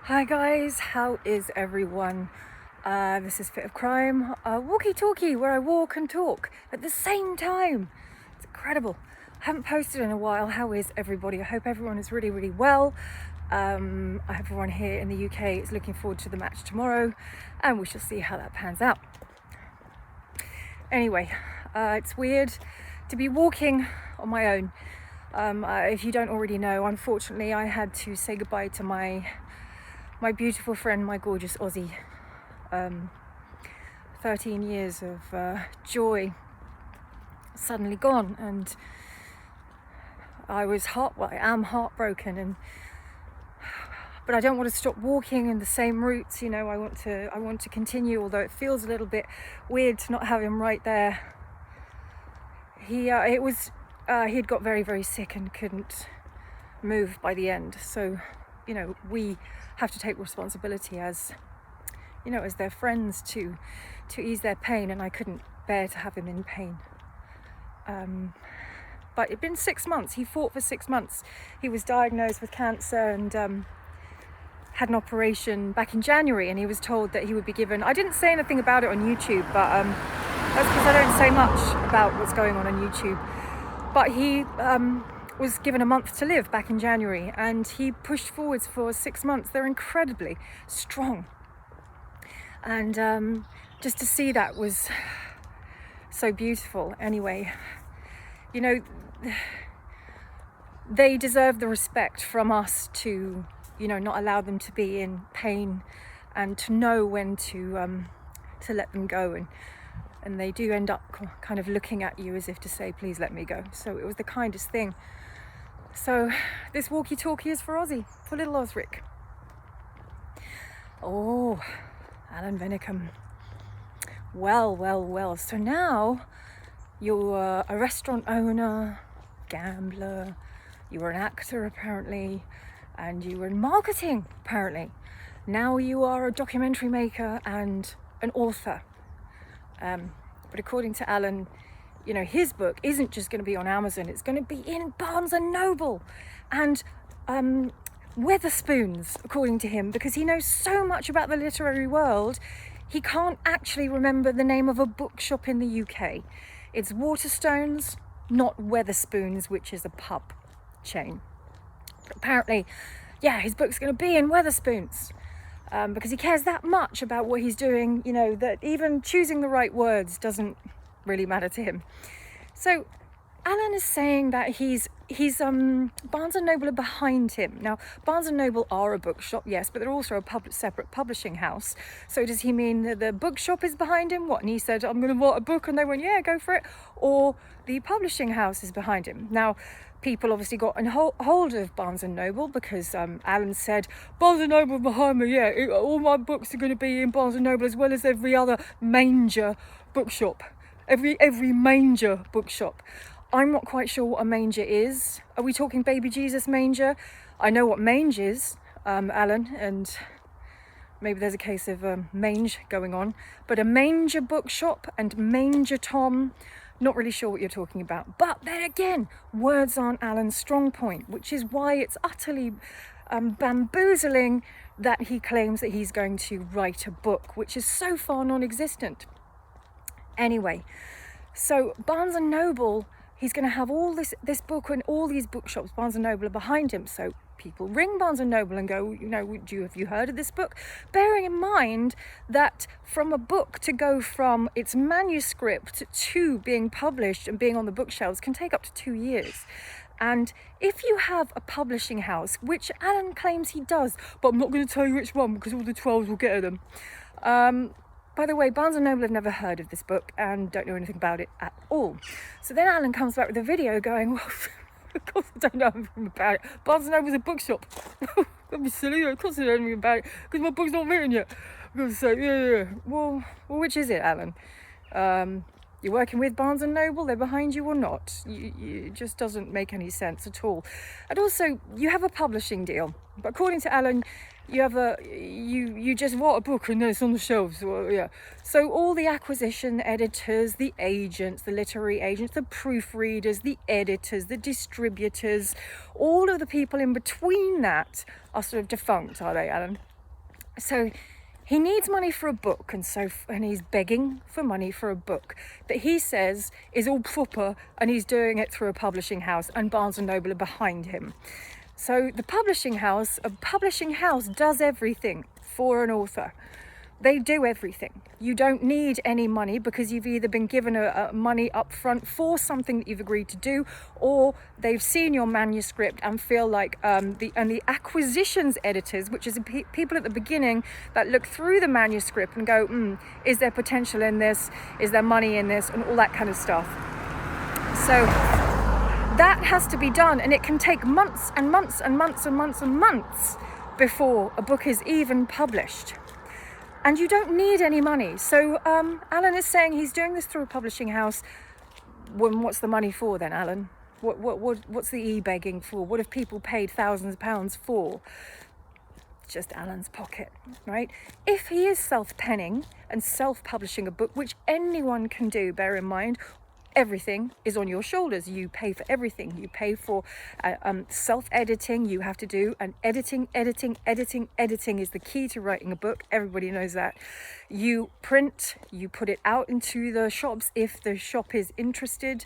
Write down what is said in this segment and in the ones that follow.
Hi guys, how is everyone? This is Fit of Crime, a walkie-talkie where I walk and talk at the same time. It's incredible. I haven't posted in a while. How is everybody? I hope everyone is really well. I hope everyone here in the UK is looking forward to the match tomorrow, and we shall see how that pans out. Anyway, it's weird to be walking on my own. If you don't already know, unfortunately I had to say goodbye to my beautiful friend, my gorgeous Aussie. 13 years of joy suddenly gone, and I am heartbroken, but I don't want to stop walking in the same routes. You know, I want to continue, although it feels a little bit weird to not have him right there. He'd got very sick and couldn't move by the end, so you know, we have to take responsibility as their friends to ease their pain, and I couldn't bear to have him in pain. But it'd been 6 months. He fought for 6 months. He was diagnosed with cancer and had an operation back in January, and he was told that he would be given, I didn't say anything about it on YouTube, but that's because I don't say much about what's going on YouTube. But he was given a month to live back in January, and he pushed forwards for 6 months. They're incredibly strong, and just to see that was so beautiful. Anyway, you know, they deserve the respect from us to not allow them to be in pain, and to know when to let them go, and they do end up kind of looking at you as if to say, please let me go. So it was the kindest thing. So this walkie-talkie is for Aussie, for little Osric. Oh, Alan Venicum. Well. So now you're a restaurant owner, gambler, you were an actor apparently, and you were in marketing apparently. Now you are a documentary maker and an author. But according to Alan, his book isn't just going to be on Amazon, it's going to be in Barnes & Noble and Wetherspoons, according to him, because he knows so much about the literary world, he can't actually remember the name of a bookshop in the UK. It's Waterstones, not Wetherspoons, which is a pub chain. Apparently, his book's going to be in Wetherspoons. Because he cares that much about what he's doing, that even choosing the right words doesn't really matter to him. So Alan is saying that he's Barnes & Noble are behind him. Now, Barnes & Noble are a bookshop, yes, but they're also a separate publishing house. So does he mean that the bookshop is behind him? What? And he said, I'm going to write a book, and they went, yeah, go for it. Or the publishing house is behind him. Now, people obviously got hold of Barnes & Noble because Alan said, Barnes & Noble behind me, all my books are going to be in Barnes & Noble, as well as every other manger bookshop. Every manger bookshop. I'm not quite sure what a manger is. Are we talking baby Jesus manger? I know what mange is, Alan, and maybe there's a case of mange going on. But a manger bookshop and Manger Tom, not really sure what you're talking about. But then again, words aren't Alan's strong point, which is why it's utterly bamboozling that he claims that he's going to write a book, which is so far non-existent. Anyway, so Barnes & Noble, he's going to have all this book, and all these bookshops, Barnes & Noble, are behind him. So people ring Barnes & Noble and go, have you heard of this book? Bearing in mind that from a book to go from its manuscript to being published and being on the bookshelves can take up to 2 years. And if you have a publishing house, which Alan claims he does, but I'm not going to tell you which one because all the 12s will get at them. By the way, Barnes & Noble have never heard of this book and don't know anything about it at all. So then Alan comes back with a video going, well, of course I don't know anything about it. Barnes & Noble's a bookshop. That'd be silly. Of course I don't know anything about it because my book's not written yet. I'm going to say, yeah. Well, which is it, Alan? You're working with Barnes & Noble, they're behind you or not? It just doesn't make any sense at all. And also, you have a publishing deal. But according to Alan, you just write a book and then it's on the shelves. Well, yeah. So all the acquisition editors, the agents, the literary agents, the proofreaders, the editors, the distributors, all of the people in between that are sort of defunct, are they, Alan? So he needs money for a book, and he's begging for money for a book that he says is all proper, and he's doing it through a publishing house, and Barnes and Noble are behind him. So a publishing house does everything for an author. They do everything. You don't need any money because you've either been given a money up front for something that you've agreed to do, or they've seen your manuscript and feel like the acquisitions editors, which is the people at the beginning that look through the manuscript and go, is there potential in this? Is there money in this? And all that kind of stuff. So that has to be done, and it can take months and months and months and months and months before a book is even published. And you don't need any money. So Alan is saying he's doing this through a publishing house. Well, what's the money for then, Alan? What's the e-begging for? What have people paid thousands of pounds for? Just Alan's pocket, right? If he is self-penning and self-publishing a book, which anyone can do, bear in mind, everything is on your shoulders. You pay for everything. You pay for self-editing. You have to do, and editing is the key to writing a book. Everybody knows that. You print, you put it out into the shops if the shop is interested.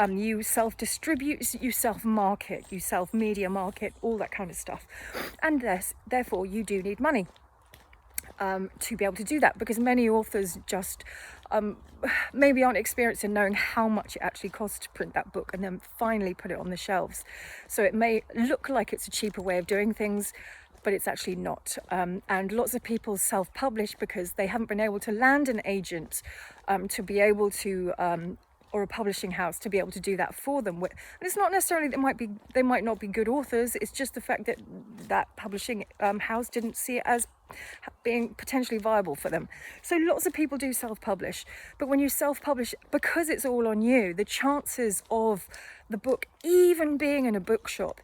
You self-distribute, you self-market, you self-media market, all that kind of stuff. And therefore you do need money to be able to do that, because many authors just maybe aren't experienced in knowing how much it actually costs to print that book and then finally put it on the shelves. So it may look like it's a cheaper way of doing things, but it's actually not. And lots of people self-publish because they haven't been able to land an agent to be able to or a publishing house to be able to do that for them. And it's not necessarily they might not be good authors. It's just the fact that that publishing house didn't see it as being potentially viable for them. So lots of people do self-publish, but when you self-publish, because it's all on you, the chances of the book even being in a bookshop,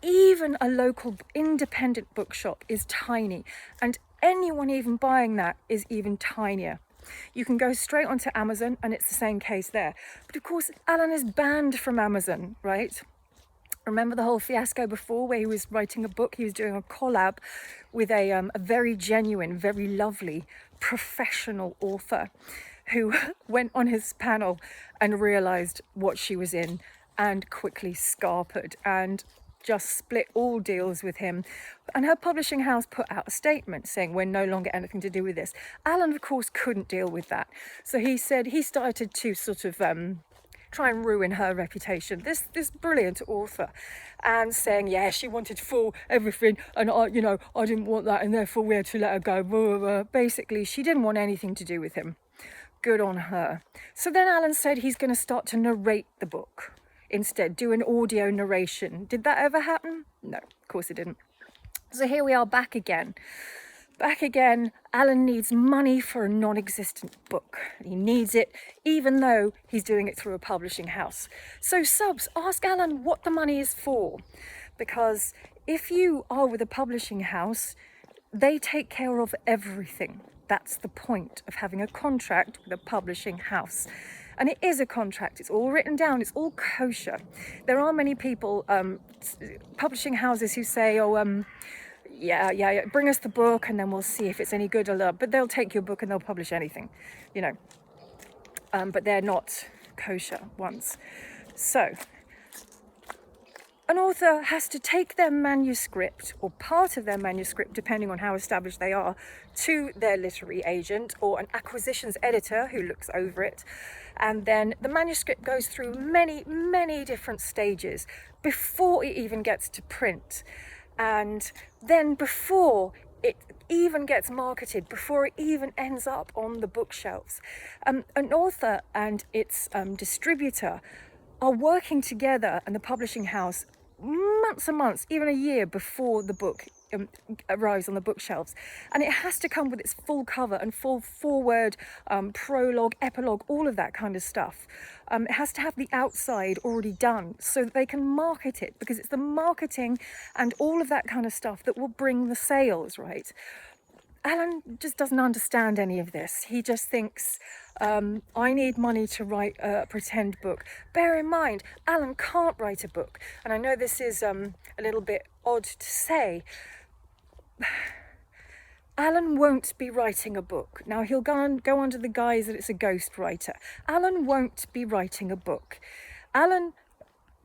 even a local independent bookshop, is tiny, and anyone even buying that is even tinier. You can go straight onto Amazon and it's the same case there. But of course, Alan is banned from Amazon, right? Remember the whole fiasco before where he was writing a book? He was doing a collab with a very genuine, very lovely, professional author who went on his panel and realised what she was in and quickly scarpered and just split all deals with him. And her publishing house put out a statement saying, we're no longer anything to do with this. Alan, of course, couldn't deal with that. So he said he started to sort of try and ruin her reputation, this brilliant author, and saying, yeah, she wanted full everything, and I didn't want that, and therefore we had to let her go. Blah, blah, blah. Basically, she didn't want anything to do with him. Good on her. So then Alan said he's going to start to narrate the book instead, do an audio narration. Did that ever happen? No, of course it didn't. So here we are back again. Alan needs money for a non-existent book. He needs it even though he's doing it through a publishing house. So subs, ask Alan what the money is for, because if you are with a publishing house, they take care of everything. That's the point of having a contract with a publishing house. And it is a contract, it's all written down, it's all kosher. There are many people, publishing houses, who say, yeah, bring us the book and then we'll see if it's any good or not. But they'll take your book and they'll publish anything, but they're not kosher ones. So an author has to take their manuscript, or part of their manuscript, depending on how established they are, to their literary agent or an acquisitions editor who looks over it. And then the manuscript goes through many, many different stages before it even gets to print. And then before it even gets marketed, before it even ends up on the bookshelves, an author and its distributor are working together, and the publishing house, months and months, even a year before the book arrives on the bookshelves. And it has to come with its full cover and full forward, prologue, epilogue, all of that kind of stuff. It has to have the outside already done so that they can market it, because it's the marketing and all of that kind of stuff that will bring the sales, right? Alan just doesn't understand any of this. He just thinks, I need money to write a pretend book. Bear in mind, Alan can't write a book. And I know this is a little bit odd to say, Alan won't be writing a book. Now, he'll go under the guise that it's a ghost writer. Alan won't be writing a book. Alan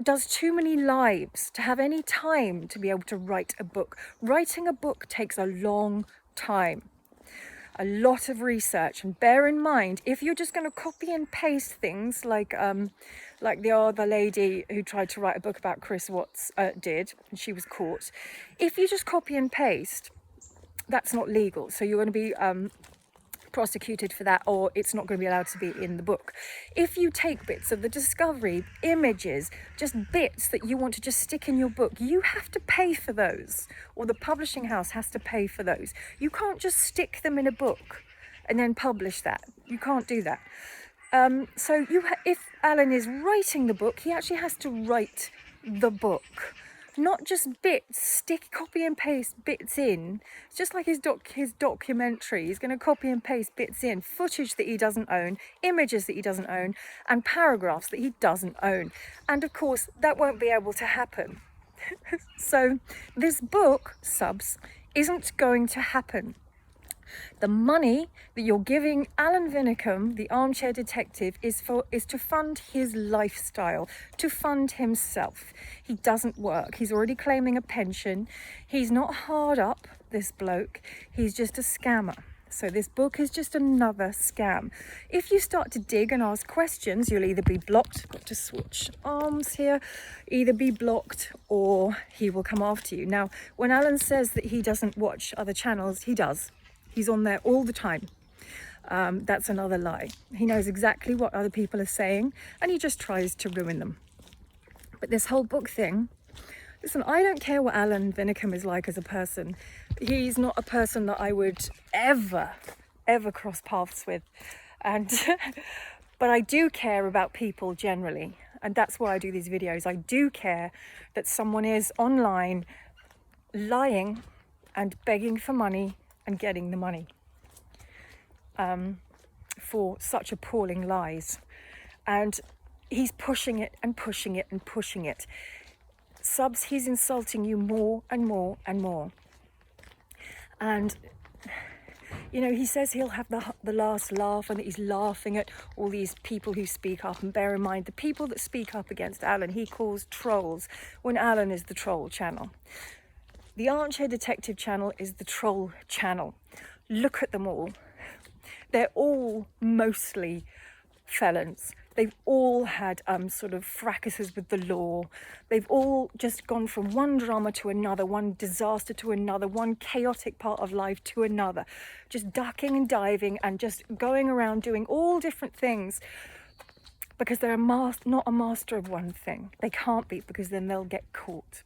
does too many lives to have any time to be able to write a book. Writing a book takes a long time, a lot of research. And bear in mind, if you're just going to copy and paste things like the other lady who tried to write a book about Chris Watts did, and she was caught. If you just copy and paste, that's not legal. So you're going to be prosecuted for that, or it's not going to be allowed to be in the book. If you take bits of the discovery, images, just bits that you want to just stick in your book, you have to pay for those, or the publishing house has to pay for those. You can't just stick them in a book and then publish that. You can't do that. So if Alan is writing the book, he actually has to write the book, not just bits, copy and paste bits in. It's just like his documentary. He's going to copy and paste bits in, footage that he doesn't own, images that he doesn't own, and paragraphs that he doesn't own. And of course, that won't be able to happen. So this book, subs, isn't going to happen. The money that you're giving Alan Winnecombe, the armchair detective, is to fund his lifestyle, to fund himself. He doesn't work. He's already claiming a pension. He's not hard up, this bloke. He's just a scammer. So this book is just another scam. If you start to dig and ask questions, you'll either be blocked, got to switch arms here, either be blocked or he will come after you. Now, when Alan says that he doesn't watch other channels, he does. He's on there all the time. That's another lie. He knows exactly what other people are saying and he just tries to ruin them. But this whole book thing, listen, I don't care what Alan Winnecombe is like as a person. He's not a person that I would ever cross paths with. And but I do care about people generally. And that's why I do these videos. I do care that someone is online lying and begging for money and getting the money for such appalling lies. And he's pushing it and pushing it and pushing it. Subs, he's insulting you more and more and more. And, you know, he says he'll have the last laugh and that he's laughing at all these people who speak up. And bear in mind, the people that speak up against Alan, he calls trolls, when Alan is the troll channel. The Armchair Detective channel is the troll channel. Look at them all. They're all mostly felons. They've all had sort of fracases with the law. They've all just gone from one drama to another, one disaster to another, one chaotic part of life to another. Just ducking and diving and just going around doing all different things because they're not a master of one thing. They can't be, because then they'll get caught.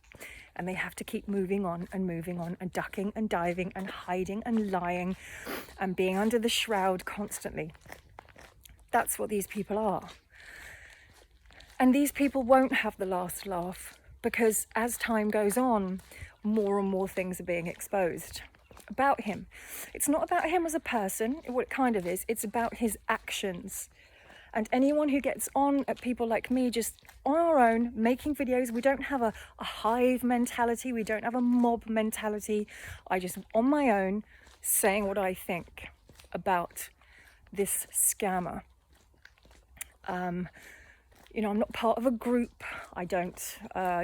And they have to keep moving on and ducking and diving and hiding and lying and being under the shroud constantly. That's what these people are. And these people won't have the last laugh, because as time goes on, more and more things are being exposed about him. It's not about him as a person, what it kind of is, it's about his actions. And anyone who gets on at people like me, just on our own, making videos, we don't have a hive mentality, we don't have a mob mentality. I just, on my own, saying what I think about this scammer. You know, I'm not part of a group. I don't,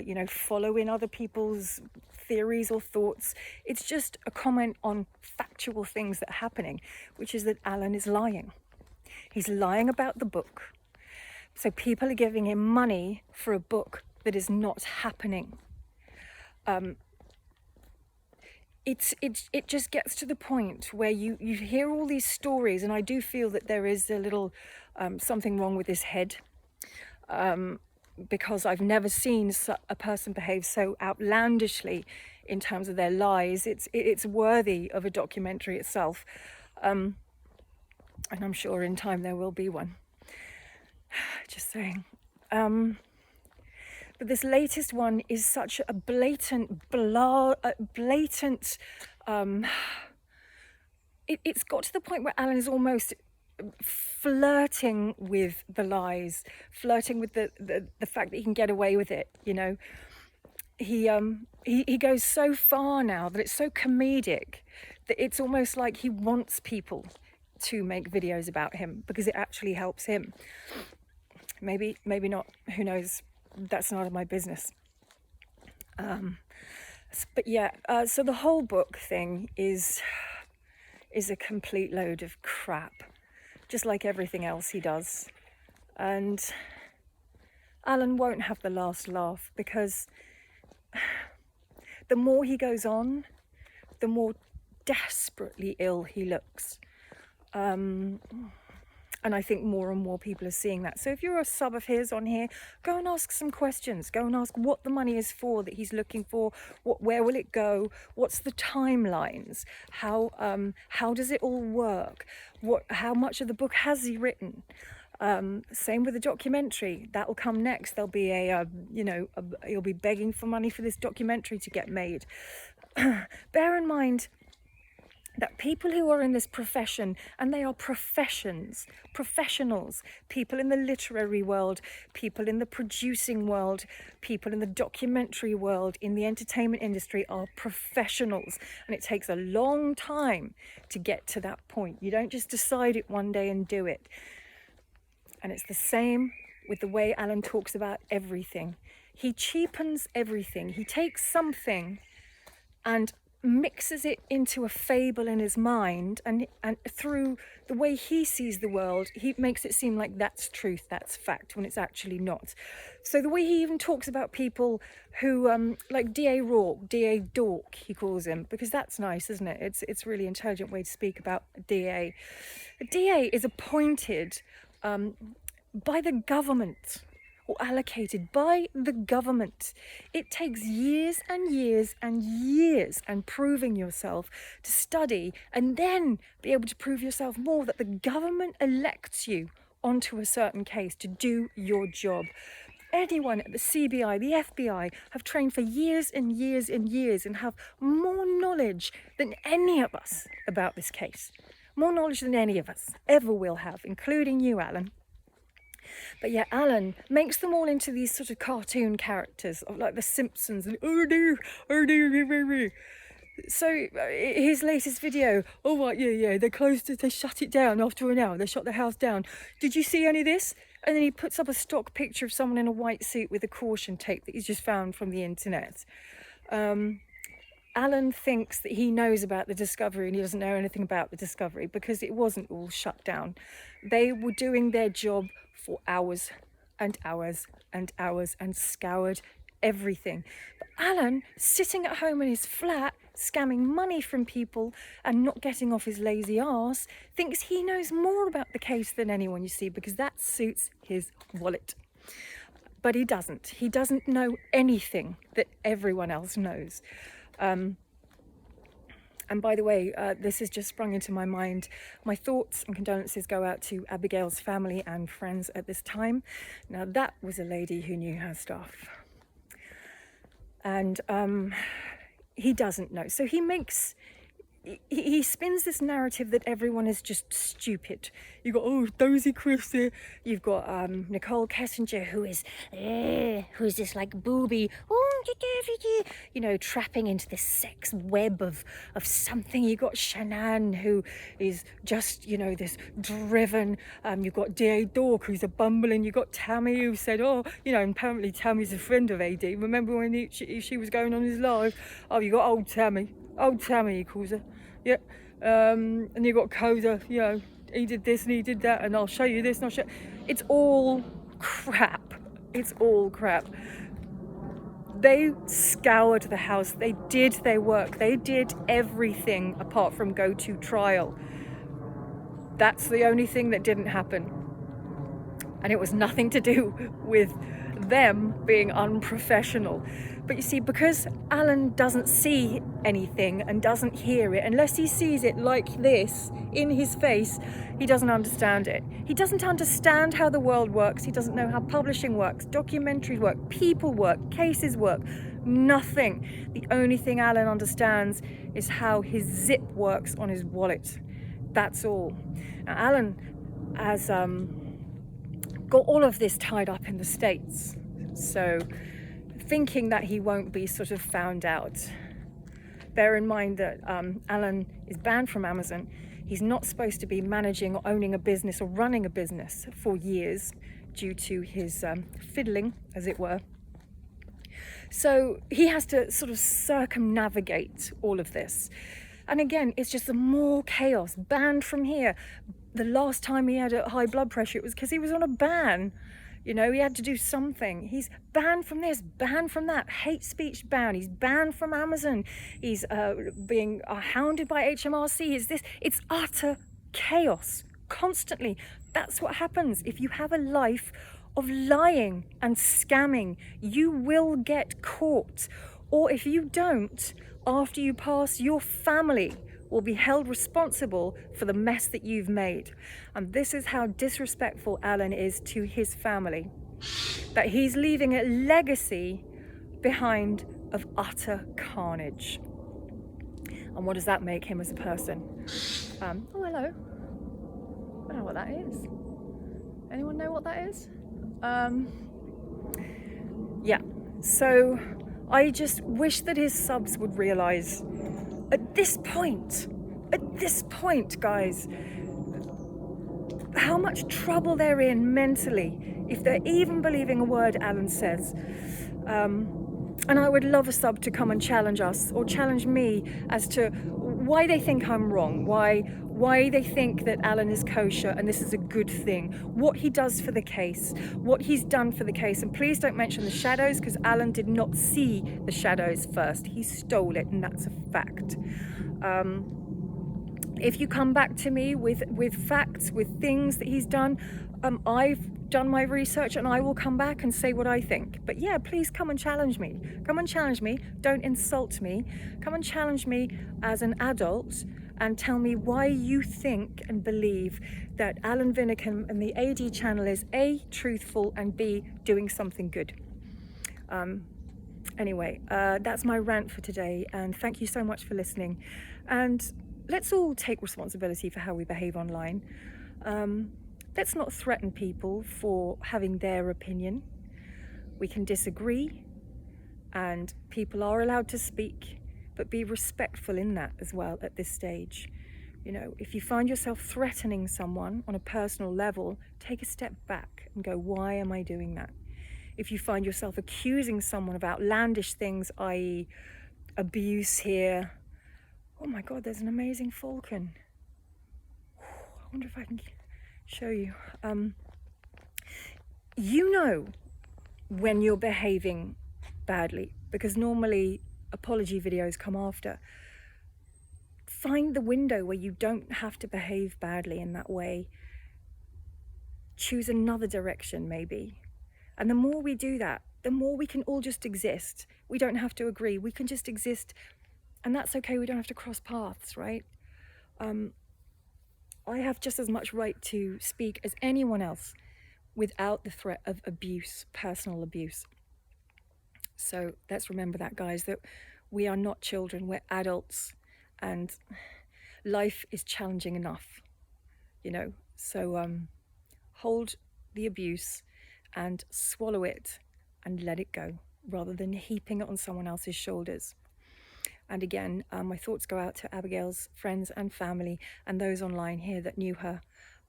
you know, follow in other people's theories or thoughts. It's just a comment on factual things that are happening, which is that Alan is lying. He's lying about the book. So people are giving him money for a book that is not happening. It just gets to the point where you hear all these stories, and I do feel that there is a little something wrong with his head, because I've never seen a person behave so outlandishly in terms of their lies. It's worthy of a documentary itself. And I'm sure in time there will be one. Just saying. But this latest one is such a blatant, it's got to the point where Alan is almost flirting with the lies, flirting with the fact that he can get away with it, you know. He goes so far now that it's so comedic It's almost like he wants people to make videos about him because it actually helps him. Maybe not, who knows, that's none of my business. But yeah, so the whole book thing is a complete load of crap, just like everything else he does. And Alan won't have the last laugh, because the more he goes on, the more desperately ill he looks. And I think more and more people are seeing that. So if you're a sub of his on here, go and ask some questions. Go and ask what the money is for that he's looking for. Where will it go? What's the timelines? How does it all work? How much of the book has he written? Same with the documentary. That will come next. There'll be you'll be begging for money for this documentary to get made. Bear in mind that people who are in this profession, and they are professionals, people in the literary world, people in the producing world, people in the documentary world, in the entertainment industry, are professionals. And it takes a long time to get to that point. You don't just decide it one day and do it. And it's the same with the way Alan talks about everything. He cheapens everything. He takes something and mixes it into a fable in his mind, and through the way he sees the world, he makes it seem like that's truth, that's fact, when it's actually not. So the way he even talks about people who like D.A. Rourke, D.A. Dork, he calls him, because that's nice, isn't it? It's a really intelligent way to speak about D.A. D.A. is appointed by the government, or allocated by the government. It takes years and years and years and proving yourself to study, and then be able to prove yourself more, that the government elects you onto a certain case to do your job. Anyone at the CBI, the FBI, have trained for years and years and years and have more knowledge than any of us about this case. More knowledge than any of us ever will have, including you, Alan. But yeah, Alan makes them all into these sort of cartoon characters, like the Simpsons, and so his latest video, oh right, yeah, they shut it down after an hour, they shut the house down. Did you see any of this? And then he puts up a stock picture of someone in a white suit with a caution tape that he's just found from the internet. Alan thinks that he knows about the discovery, and he doesn't know anything about the discovery, because it wasn't all shut down. They were doing their job for hours and hours and hours and scoured everything. But Alan, sitting at home in his flat, scamming money from people and not getting off his lazy arse, thinks he knows more about the case than anyone, you see, because that suits his wallet. But he doesn't. He doesn't know anything that everyone else knows. And by the way, this has just sprung into my mind. My thoughts and condolences go out to Abigail's family and friends at this time. Now, that was a lady who knew her stuff. And he doesn't know. So he spins this narrative that everyone is just stupid. You've got Dozy Chris there. You've got Nicole Kessinger, who is this like booby, trapping into this sex web of something. You've got Shanann, who is just, this driven. You've got D.A. Dork, who's a bumbling. You've got Tammy, who said, apparently Tammy's a friend of AD. Remember when she was going on his live? Oh, you got old Tammy, he calls her. Yeah. And you got Coda, he did this and he did that, and I'll show you this and I'll show. It's all crap. It's all crap. They scoured the house. They did their work. They did everything apart from go to trial. That's the only thing that didn't happen. And it was nothing to do with them being unprofessional. But you see, because Alan doesn't see anything and doesn't hear it, unless he sees it like this in his face, he doesn't understand it. He doesn't understand how the world works. He doesn't know how publishing works, documentaries work, people work, cases work. Nothing. The only thing Alan understands is how his zip works on his wallet. That's all. Now, Alan has got all of this tied up in the States. So thinking that he won't be sort of found out, Bear in mind that Alan is banned from Amazon. He's not supposed to be managing or owning a business or running a business for years due to his fiddling, as it were. So he has to sort of circumnavigate all of this. And again, it's just more chaos. Banned from here. The last time he had a high blood pressure, it was because he was on a ban. You know, he had to do something. He's banned from this, banned from that, hate speech ban. He's banned from Amazon. He's being hounded by HMRC. It's utter chaos constantly. That's what happens if you have a life of lying and scamming. You will get caught. Or if you don't, after you pass, your family will be held responsible for the mess that you've made. And this is how disrespectful Alan is to his family. That he's leaving a legacy behind of utter carnage. And what does that make him as a person? Oh, hello. I don't know what that is. Anyone know what that is? Yeah, so I just wish that his subs would realize at this point, guys, how much trouble they're in mentally if they're even believing a word Alan says. And I would love a sub to come and challenge us, or challenge me as to why they think I'm wrong, why they think that Alan is kosher and this is a good thing, what he does for the case, what he's done for the case. And please don't mention the shadows, because Alan did not see the shadows first. He stole it, and that's a fact. If you come back to me with facts, with things that he's done, I've done my research and I will come back and say what I think. But yeah, please come and challenge me. Come and challenge me. Don't insult me. Come and challenge me as an adult and tell me why you think and believe that Alan Vinnicum and the AD channel is A, truthful, and B, doing something good. Anyway, that's my rant for today, and thank you so much for listening. And let's all take responsibility for how we behave online. Let's not threaten people for having their opinion. We can disagree, and people are allowed to speak, but be respectful in that as well at this stage. You know, if you find yourself threatening someone on a personal level, take a step back and go, why am I doing that? If you find yourself accusing someone of outlandish things, i.e. abuse here. Oh my God, there's an amazing falcon. I wonder if I can show you. You know when you're behaving badly, because normally apology videos come after. Find the window where you don't have to behave badly in that way. Choose another direction maybe. And the more we do that, the more we can all just exist. We don't have to agree, we can just exist, and that's okay. We don't have to cross paths, right? I have just as much right to speak as anyone else without the threat of abuse, personal abuse. So let's remember that, guys, that we are not children, we're adults, and life is challenging enough, you know. So hold the abuse and swallow it and let it go, rather than heaping it on someone else's shoulders. And again, my thoughts go out to Abigail's friends and family and those online here that knew her.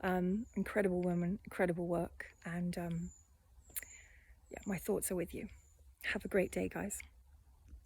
Incredible woman, incredible work, and yeah, my thoughts are with you. Have a great day, guys.